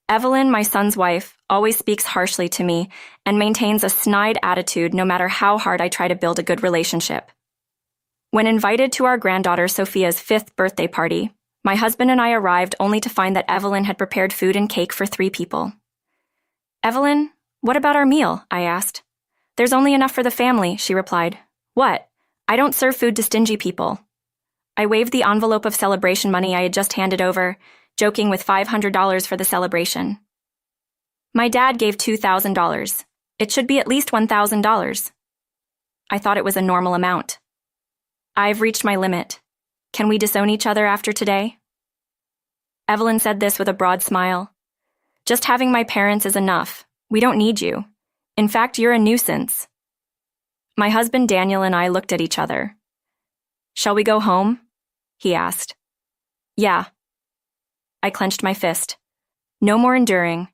Evelyn, my son's wife, always speaks harshly to me and maintains a snide attitude no matter how hard I try to build a good relationship. When invited to our granddaughter Sophia's 5th birthday party, my husband and I arrived only to find that Evelyn had prepared food and cake for 3 people. "Evelyn, what about our meal?" I asked. "There's only enough for the family," she replied. "What? I don't serve food to stingy people." I waved the envelope of celebration money I had just handed over, joking with $500 for the celebration. "My dad gave $2,000. It should be at least $1,000. I thought it was a normal amount. "I've reached my limit. Can we disown each other after today?" Evelyn said this with a broad smile. "Just having my parents is enough. We don't need you. In fact, you're a nuisance." My husband Daniel and I looked at each other. "Shall we go home?" he asked. "Yeah." I clenched my fist. "No more enduring.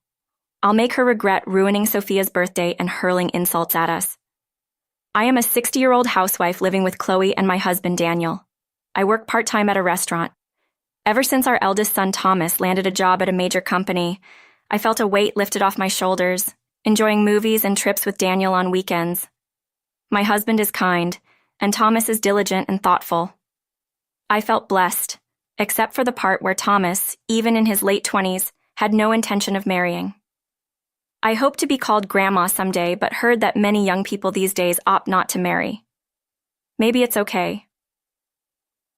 I'll make her regret ruining Sophia's birthday and hurling insults at us. I am a 60-year-old housewife living with Chloe and my husband Daniel. I work part-time at a restaurant. Ever since our eldest son Thomas landed a job at a major company, I felt a weight lifted off my shoulders, enjoying movies and trips with Daniel on weekends. My husband is kind, and Thomas is diligent and thoughtful. I felt blessed, except for the part where Thomas, even in his late 20s, had no intention of marrying. I hoped to be called grandma someday, but heard that many young people these days opt not to marry. Maybe it's okay.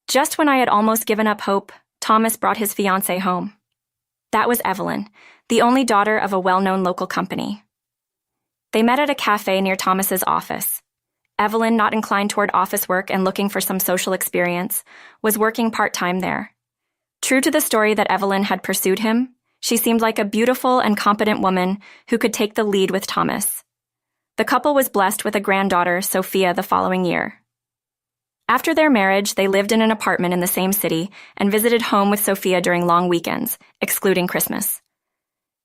Just when I had almost given up hope, Thomas brought his fiancée home. That was Evelyn, the only daughter of a well-known local company. They met at a cafe near Thomas's office. Evelyn, not inclined toward office work and looking for some social experience, was working part-time there. True to the story that Evelyn had pursued him, she seemed like a beautiful and competent woman who could take the lead with Thomas. The couple was blessed with a granddaughter, Sophia, the following year. After their marriage, they lived in an apartment in the same city and visited home with Sophia during long weekends, excluding Christmas.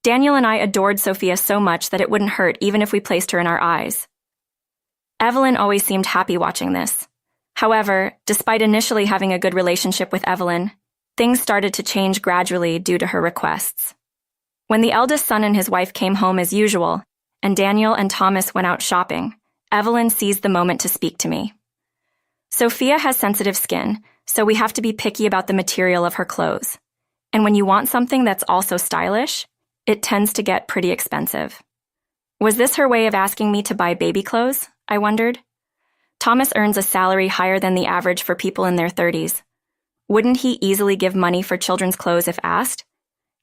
Daniel and I adored Sophia so much that it wouldn't hurt even if we placed her in our eyes. Evelyn always seemed happy watching this. However, despite initially having a good relationship with Evelyn, things started to change gradually due to her requests. When the eldest son and his wife came home as usual, and Daniel and Thomas went out shopping, Evelyn seized the moment to speak to me. Sophia has sensitive skin, so we have to be picky about the material of her clothes. And when you want something that's also stylish, it tends to get pretty expensive. Was this her way of asking me to buy baby clothes? I wondered. Thomas earns a salary higher than the average for people in their 30s. Wouldn't he easily give money for children's clothes if asked?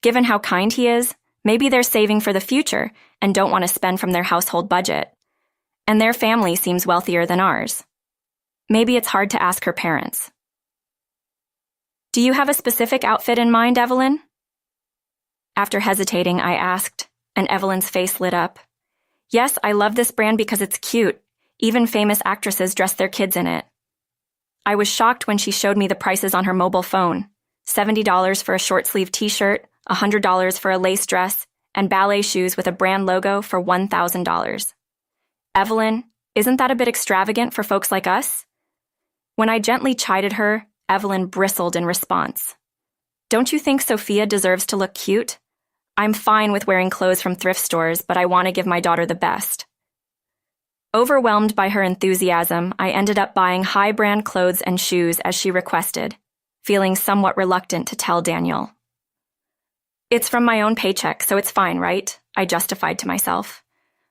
Given how kind he is, maybe they're saving for the future and don't want to spend from their household budget. And their family seems wealthier than ours. Maybe it's hard to ask her parents. "Do you have a specific outfit in mind, Evelyn?" After hesitating, I asked, and Evelyn's face lit up. "Yes, I love this brand because it's cute. Even famous actresses dress their kids in it." I was shocked when she showed me the prices on her mobile phone. $70 for a short-sleeve t-shirt, $100 for a lace dress, and ballet shoes with a brand logo for $1,000. "Evelyn, isn't that a bit extravagant for folks like us?" When I gently chided her, Evelyn bristled in response. "Don't you think Sophia deserves to look cute? I'm fine with wearing clothes from thrift stores, but I want to give my daughter the best." Overwhelmed by her enthusiasm, I ended up buying high-brand clothes and shoes as she requested, feeling somewhat reluctant to tell Daniel. "It's from my own paycheck, so it's fine, right?" I justified to myself.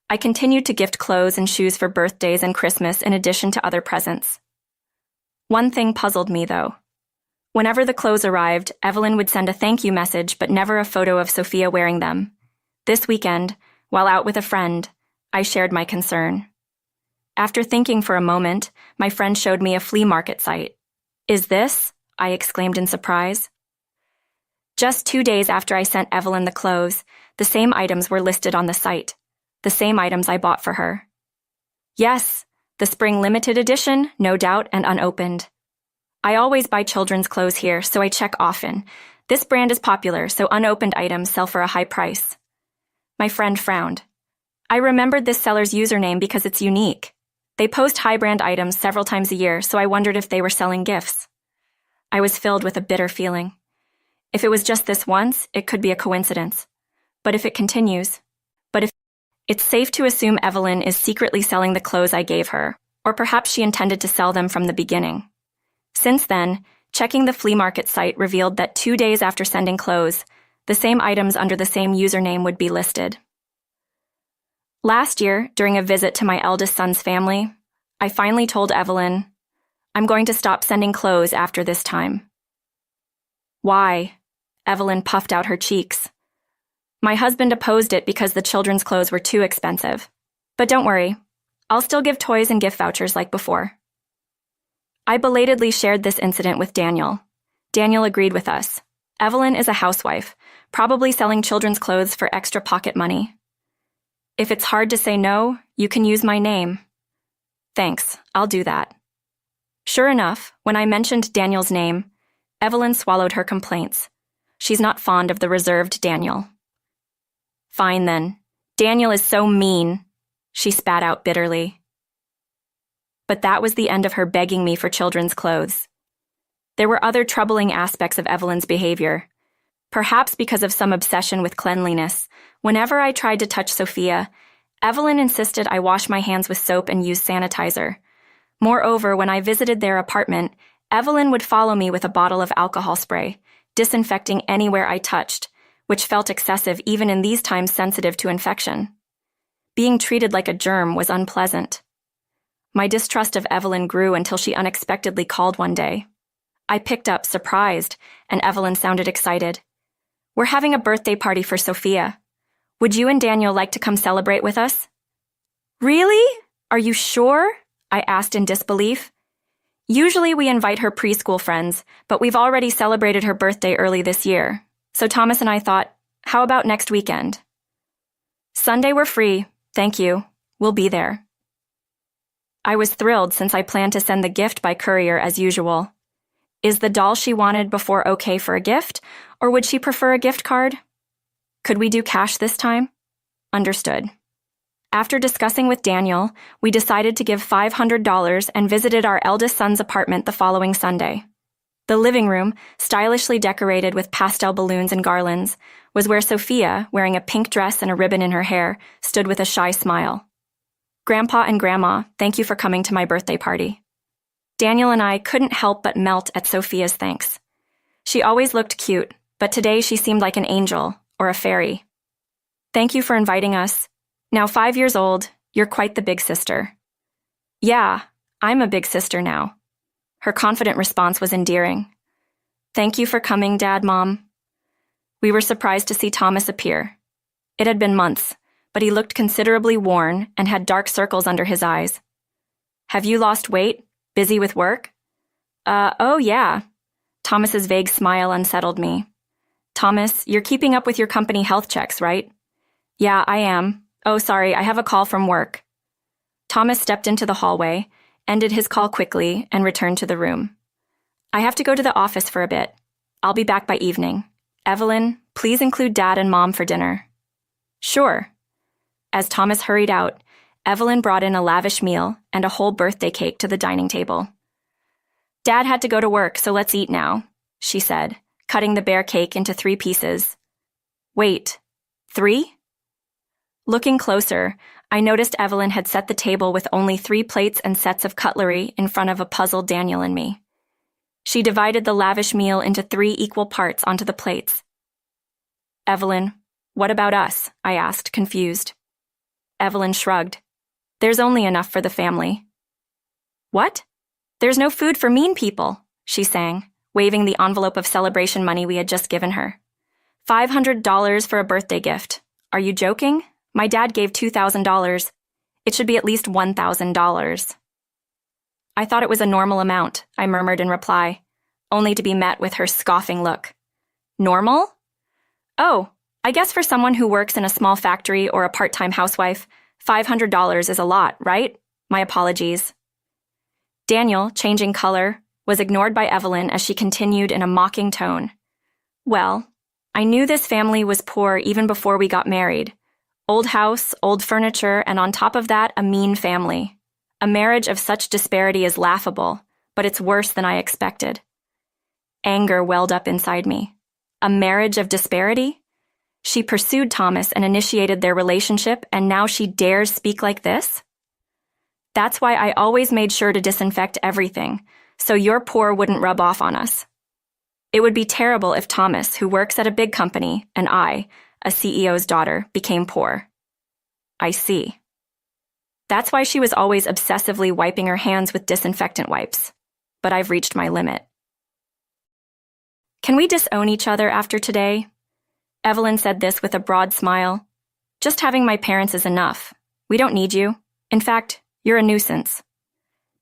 I continued to gift clothes and shoes for birthdays and Christmas in addition to other presents. One thing puzzled me, though. Whenever the clothes arrived, Evelyn would send a thank you message but never a photo of Sophia wearing them. This weekend, while out with a friend, I shared my concern. After thinking for a moment, my friend showed me a flea market site. "Is this?" I exclaimed in surprise. Just 2 days after I sent Evelyn the clothes, the same items were listed on the site, the same items I bought for her. Yes, the spring limited edition, no doubt, and unopened. I always buy children's clothes here, so I check often. This brand is popular, so unopened items sell for a high price. My friend frowned. I remembered this seller's username because it's unique. They post high-brand items several times a year, so I wondered if they were selling gifts. I was filled with a bitter feeling. If it was just this once, it could be a coincidence. But if it continues, but if it's safe to assume Evelyn is secretly selling the clothes I gave her, or perhaps she intended to sell them from the beginning. Since then, checking the flea market site revealed that 2 days after sending clothes, the same items under the same username would be listed. Last year, during a visit to my eldest son's family, I finally told Evelyn, "I'm going to stop sending clothes after this time." "Why?" Evelyn puffed out her cheeks. "My husband opposed it because the children's clothes were too expensive. But don't worry, I'll still give toys and gift vouchers like before." I belatedly shared this incident with Daniel. Daniel agreed with us. Evelyn is a housewife, probably selling children's clothes for extra pocket money. "If it's hard to say no, you can use my name." "Thanks, I'll do that." Sure enough, when I mentioned Daniel's name, Evelyn swallowed her complaints. She's not fond of the reserved Daniel. "Fine then. Daniel is so mean," she spat out bitterly. But that was the end of her begging me for children's clothes. There were other troubling aspects of Evelyn's behavior. Perhaps because of some obsession with cleanliness, whenever I tried to touch Sophia, Evelyn insisted I wash my hands with soap and use sanitizer. Moreover, when I visited their apartment, Evelyn would follow me with a bottle of alcohol spray, disinfecting anywhere I touched, which felt excessive even in these times sensitive to infection. Being treated like a germ was unpleasant. My distrust of Evelyn grew until she unexpectedly called one day. I picked up, surprised, and Evelyn sounded excited. "We're having a birthday party for Sophia. Would you and Daniel like to come celebrate with us?" "Really? Are you sure?" I asked in disbelief. "Usually we invite her preschool friends, but we've already celebrated her birthday early this year. So Thomas and I thought, how about next weekend?" "Sunday we're free, thank you. We'll be there." I was thrilled since I planned to send the gift by courier as usual. Is the doll she wanted before okay for a gift, or would she prefer a gift card? Could we do cash this time? Understood. After discussing with Daniel, we decided to give $500 and visited our eldest son's apartment the following Sunday. The living room, stylishly decorated with pastel balloons and garlands, was where Sophia, wearing a pink dress and a ribbon in her hair, stood with a shy smile. "Grandpa and Grandma, thank you for coming to my birthday party." Daniel and I couldn't help but melt at Sophia's thanks. She always looked cute, but today she seemed like an angel or a fairy. "Thank you for inviting us. Now 5 years old, you're quite the big sister." "Yeah, I'm a big sister now." Her confident response was endearing. "Thank you for coming, Dad, Mom." We were surprised to see Thomas appear. It had been months, but he looked considerably worn and had dark circles under his eyes. "Have you lost weight? Busy with work?" Oh yeah." Thomas's vague smile unsettled me. "Thomas, you're keeping up with your company health checks, right?" "Yeah, I am. Oh, sorry, I have a call from work." Thomas stepped into the hallway, ended his call quickly, and returned to the room. "I have to go to the office for a bit. I'll be back by evening. Evelyn, please include Dad and Mom for dinner." "Sure." As Thomas hurried out, Evelyn brought in a lavish meal and a whole birthday cake to the dining table. "Dad had to go to work, so let's eat now," she said, cutting the bare cake into 3 pieces. "Wait, 3? Looking closer, I noticed Evelyn had set the table with only 3 plates and sets of cutlery in front of a puzzled Daniel and me. She divided the lavish meal into 3 equal parts onto the plates. "Evelyn, what about us?" I asked, confused. Evelyn shrugged. "There's only enough for the family." "What? There's no food for mean people," she sang, waving the envelope of celebration money we had just given her. $500 for a birthday gift. Are you joking? My dad gave $2,000. It should be at least $1,000. "I thought it was a normal amount," I murmured in reply, only to be met with her scoffing look. "Normal? Oh, I guess for someone who works in a small factory or a part-time housewife, $500 is a lot, right? My apologies." Daniel, changing color, was ignored by Evelyn as she continued in a mocking tone. "Well, I knew this family was poor even before we got married. Old house, old furniture, and on top of that, a mean family. A marriage of such disparity is laughable, but it's worse than I expected." Anger welled up inside me. A marriage of disparity? She pursued Thomas and initiated their relationship, and now she dares speak like this? That's why I always made sure to disinfect everything, so your poor wouldn't rub off on us. It would be terrible if Thomas, who works at a big company, and I, a CEO's daughter, became poor. I see. That's why she was always obsessively wiping her hands with disinfectant wipes. But I've reached my limit. Can we disown each other after today? Evelyn said this with a broad smile. Just having my parents is enough. We don't need you. In fact, you're a nuisance.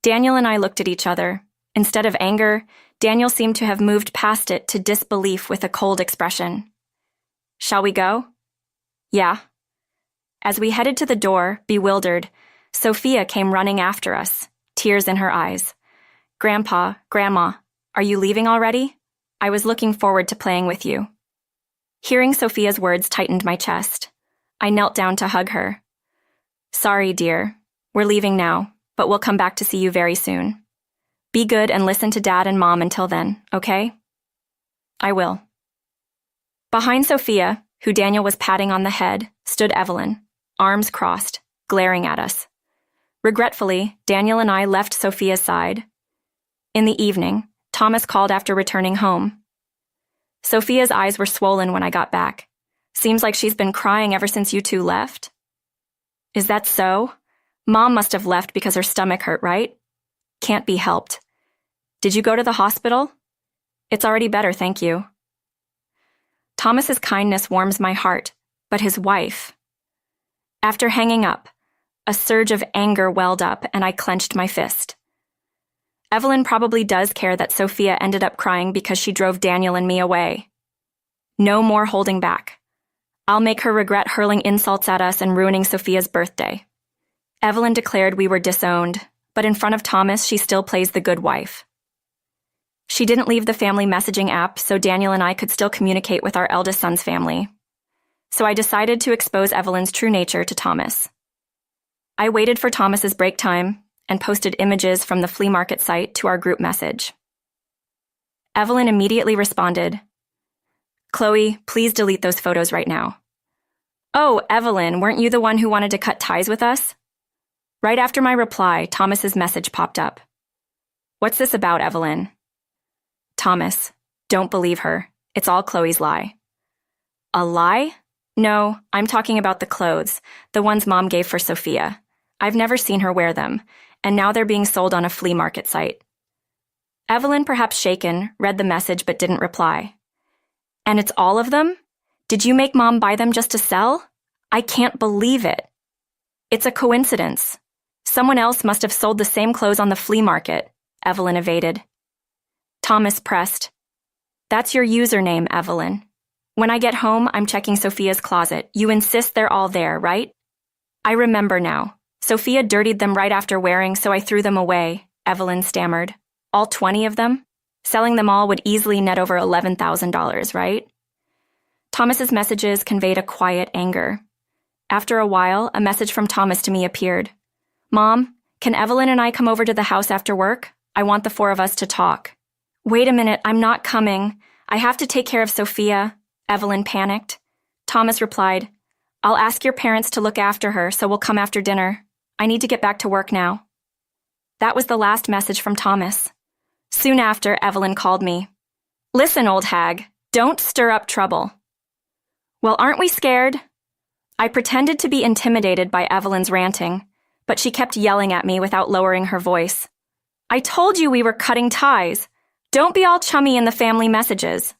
Daniel and I looked at each other. Instead of anger, Daniel seemed to have moved past it to disbelief with a cold expression. Shall we go? Yeah. As we headed to the door, bewildered, Sophia came running after us, tears in her eyes. Grandpa, Grandma, are you leaving already? I was looking forward to playing with you. Hearing Sophia's words tightened my chest. I knelt down to hug her. Sorry, dear. We're leaving now, but we'll come back to see you very soon. Be good and listen to Dad and Mom until then, okay? I will. Behind Sophia, who Daniel was patting on the head, stood Evelyn, arms crossed, glaring at us. Regretfully, Daniel and I left Sophia's side. In the evening, Thomas called after returning home. Sophia's eyes were swollen when I got back. Seems like she's been crying ever since you two left. Is that so? Mom must have left because her stomach hurt, right? Can't be helped. Did you go to the hospital? It's already better, thank you. Thomas's kindness warms my heart, but his wife. After hanging up, a surge of anger welled up and I clenched my fist. Evelyn probably does care that Sophia ended up crying because she drove Daniel and me away. No more holding back. I'll make her regret hurling insults at us and ruining Sophia's birthday. Evelyn declared we were disowned, but in front of Thomas she still plays the good wife. She didn't leave the family messaging app so Daniel and I could still communicate with our eldest son's family. So I decided to expose Evelyn's true nature to Thomas. I waited for Thomas's break time and posted images from the flea market site to our group message. Evelyn immediately responded, "Chloe, please delete those photos right now." "Oh, Evelyn, weren't you the one who wanted to cut ties with us?" Right after my reply, Thomas's message popped up. "What's this about, Evelyn?" "Thomas, don't believe her. It's all Chloe's lie." "A lie?" "No, I'm talking about the clothes, the ones Mom gave for Sophia. I've never seen her wear them, and now they're being sold on a flea market site." Evelyn, perhaps shaken, read the message but didn't reply. "And it's all of them? Did you make Mom buy them just to sell? I can't believe it." "It's a coincidence. Someone else must have sold the same clothes on the flea market," Evelyn evaded. Thomas pressed, "That's your username, Evelyn. When I get home, I'm checking Sophia's closet. You insist they're all there, right?" "I remember now. Sophia dirtied them right after wearing, so I threw them away," Evelyn stammered. "All 20 of them? Selling them all would easily net over $11,000, right?" Thomas's messages conveyed a quiet anger. After a while, a message from Thomas to me appeared. "Mom, can Evelyn and I come over to the house after work? I want the 4 of us to talk." "Wait a minute, I'm not coming. I have to take care of Sophia," Evelyn panicked. Thomas replied, "I'll ask your parents to look after her, so we'll come after dinner. I need to get back to work now." That was the last message from Thomas. Soon after, Evelyn called me. "Listen, old hag, don't stir up trouble." "Well, aren't we scared?" I pretended to be intimidated by Evelyn's ranting, but she kept yelling at me without lowering her voice. "I told you we were cutting ties. Don't be all chummy in the family messages."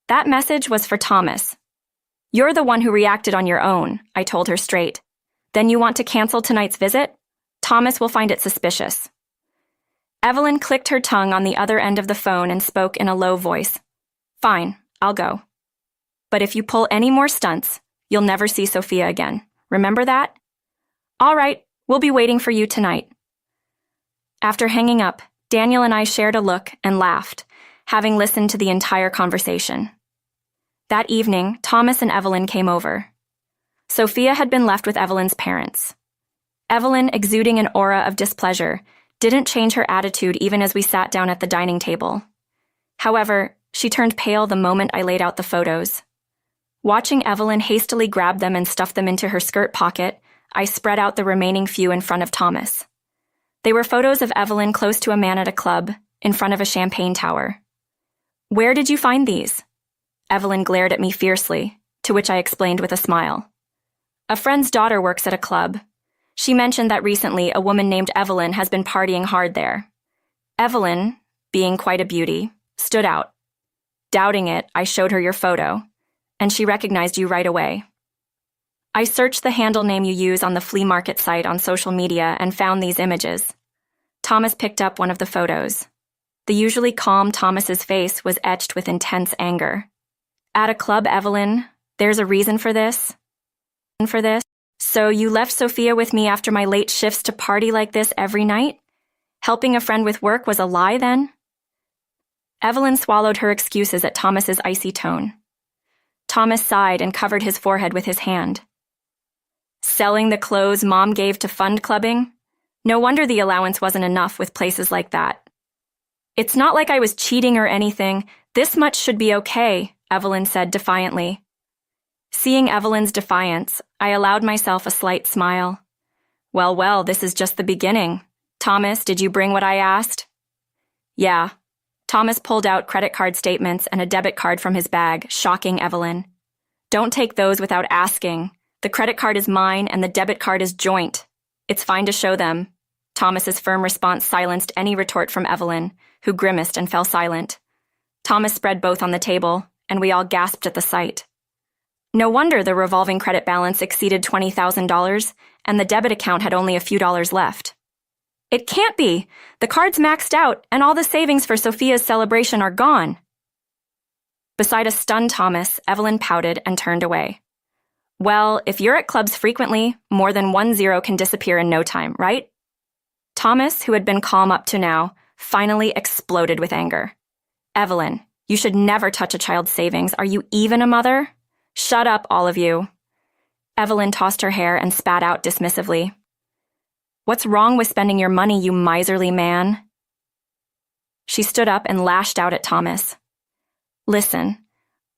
That message was for Thomas. "You're the one who reacted on your own," I told her straight. "Then you want to cancel tonight's visit? Thomas will find it suspicious." Evelyn clicked her tongue on the other end of the phone and spoke in a low voice. "Fine, I'll go. But if you pull any more stunts, you'll never see Sophia again. Remember that?" "All right, we'll be waiting for you tonight." After hanging up, Daniel and I shared a look and laughed, having listened to the entire conversation. That evening, Thomas and Evelyn came over. Sophia had been left with Evelyn's parents. Evelyn, exuding an aura of displeasure, didn't change her attitude even as we sat down at the dining table. However, she turned pale the moment I laid out the photos. Watching Evelyn hastily grab them and stuff them into her skirt pocket, I spread out the remaining few in front of Thomas. They were photos of Evelyn close to a man at a club, in front of a champagne tower. "Where did you find these?" Evelyn glared at me fiercely, to which I explained with a smile. "A friend's daughter works at a club. She mentioned that recently a woman named Evelyn has been partying hard there. Evelyn, being quite a beauty, stood out. Doubting it, I showed her your photo, and she recognized you right away. I searched the handle name you use on the flea market site on social media and found these images." Thomas picked up one of the photos. The usually calm Thomas's face was etched with intense anger. "At a club, Evelyn, there's a reason for this. So you left Sophia with me after my late shifts to party like this every night? Helping a friend with work was a lie then?" Evelyn swallowed her excuses at Thomas's icy tone. Thomas sighed and covered his forehead with his hand. "Selling the clothes Mom gave to fund clubbing? No wonder the allowance wasn't enough with places like that." "It's not like I was cheating or anything. This much should be okay," Evelyn said defiantly. Seeing Evelyn's defiance, I allowed myself a slight smile. Well, this is just the beginning. Thomas, did you bring what I asked?" "Yeah." Thomas pulled out credit card statements and a debit card from his bag, shocking Evelyn. "Don't take those without asking. The credit card is mine and the debit card is joint. It's fine to show them." Thomas's firm response silenced any retort from Evelyn, who grimaced and fell silent. Thomas spread both on the table, and we all gasped at the sight. No wonder the revolving credit balance exceeded $20,000, and the debit account had only a few dollars left. "It can't be! The card's maxed out, and all the savings for Sophia's celebration are gone." Beside a stunned Thomas, Evelyn pouted and turned away. "Well, if you're at clubs frequently, more than 1 zero can disappear in no time, right?" Thomas, who had been calm up to now, finally exploded with anger. "Evelyn, you should never touch a child's savings. Are you even a mother? Shut up, all of you." Evelyn tossed her hair and spat out dismissively. "What's wrong with spending your money, you miserly man?" She stood up and lashed out at Thomas. "Listen,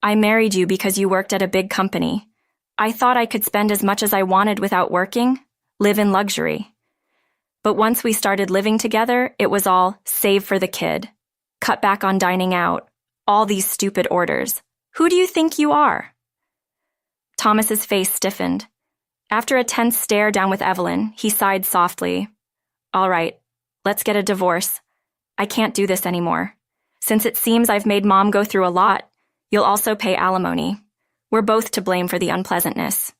I married you because you worked at a big company. I thought I could spend as much as I wanted without working, live in luxury. But once we started living together, it was all save for the kid, cut back on dining out, all these stupid orders. Who do you think you are?" Thomas's face stiffened. After a tense stare down with Evelyn, he sighed softly. "All right, let's get a divorce. I can't do this anymore. Since it seems I've made Mom go through a lot, you'll also pay alimony. We're both to blame for the unpleasantness."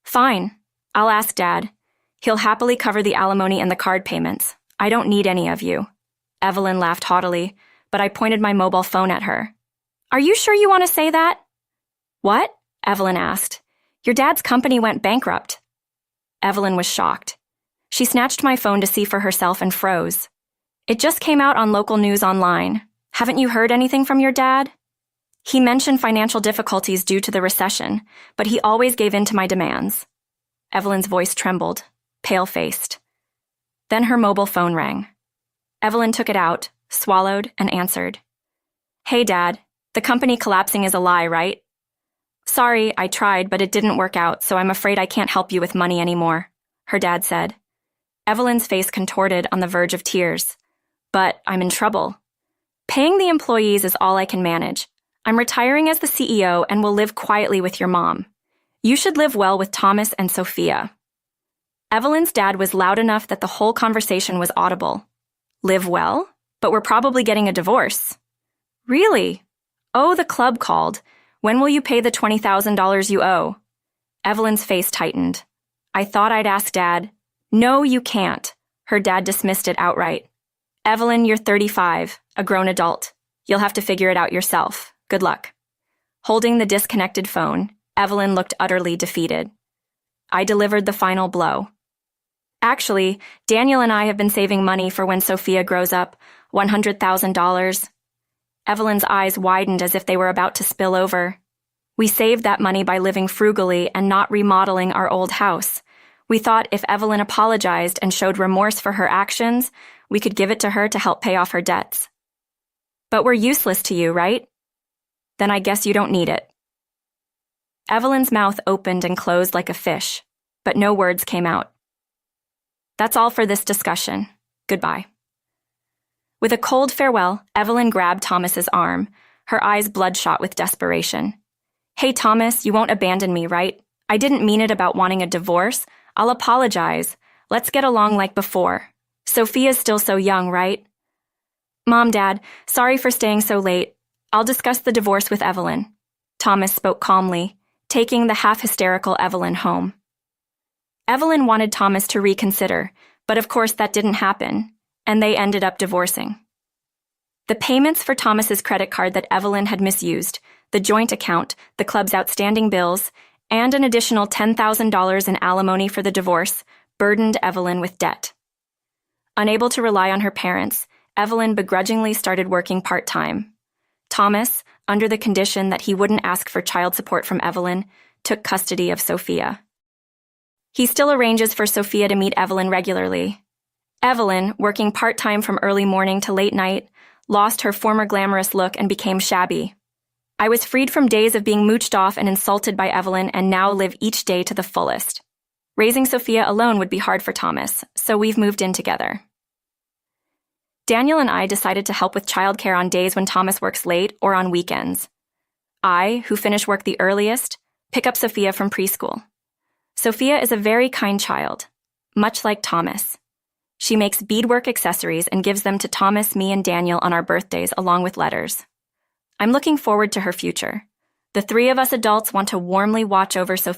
"Fine, I'll ask Dad. He'll happily cover the alimony and the card payments. I don't need any of you." Evelyn laughed haughtily, but I pointed my mobile phone at her. "Are you sure you want to say that?" "What?" Evelyn asked. "Your dad's company went bankrupt." Evelyn was shocked. She snatched my phone to see for herself and froze. "It just came out on local news online. Haven't you heard anything from your dad?" "He mentioned financial difficulties due to the recession, but he always gave in to my demands." Evelyn's voice trembled, pale-faced. Then her mobile phone rang. Evelyn took it out, swallowed, and answered. "Hey, Dad, the company collapsing is a lie, right?" "Sorry, I tried, but it didn't work out, so I'm afraid I can't help you with money anymore," her dad said. Evelyn's face contorted on the verge of tears. "But I'm in trouble. Paying the employees is all I can manage. I'm retiring as the CEO and will live quietly with your mom. You should live well with Thomas and Sophia." Evelyn's dad was loud enough that the whole conversation was audible. "Live well? But we're probably getting a divorce." "Really? Oh, the club called. When will you pay the $20,000 you owe?" Evelyn's face tightened. I thought I'd ask Dad. "No, you can't." Her dad dismissed it outright. "Evelyn, you're 35, a grown adult. You'll have to figure it out yourself. Good luck." Holding the disconnected phone, Evelyn looked utterly defeated. I delivered the final blow. "Actually, Daniel and I have been saving money for when Sophia grows up, $100,000. Evelyn's eyes widened as if they were about to spill over. "We saved that money by living frugally and not remodeling our old house. We thought if Evelyn apologized and showed remorse for her actions, we could give it to her to help pay off her debts." "But we're useless to you, right?" "Then I guess you don't need it." Evelyn's mouth opened and closed like a fish, but no words came out. That's all for this discussion. Goodbye. With a cold farewell, Evelyn grabbed Thomas's arm, her eyes bloodshot with desperation. Hey, Thomas, you won't abandon me, right? I didn't mean it about wanting a divorce. I'll apologize. Let's get along like before. Sophia's still so young, right? Mom, Dad, sorry for staying so late. I'll discuss the divorce with Evelyn. Thomas spoke calmly, taking the half-hysterical Evelyn home. Evelyn wanted Thomas to reconsider, but of course that didn't happen, and they ended up divorcing. The payments for Thomas's credit card that Evelyn had misused, the joint account, the club's outstanding bills, and an additional $10,000 in alimony for the divorce burdened Evelyn with debt. Unable to rely on her parents, Evelyn begrudgingly started working part-time. Thomas, under the condition that he wouldn't ask for child support from Evelyn, took custody of Sophia. He still arranges for Sophia to meet Evelyn regularly. Evelyn, working part-time from early morning to late night, lost her former glamorous look and became shabby. I was freed from days of being mooched off and insulted by Evelyn and now live each day to the fullest. Raising Sophia alone would be hard for Thomas, so we've moved in together. Daniel and I decided to help with childcare on days when Thomas works late or on weekends. I, who finish work the earliest, pick up Sophia from preschool. Sophia is a very kind child, much like Thomas. She makes beadwork accessories and gives them to Thomas, me, and Daniel on our birthdays along with letters. I'm looking forward to her future. The three of us adults want to warmly watch over Sophia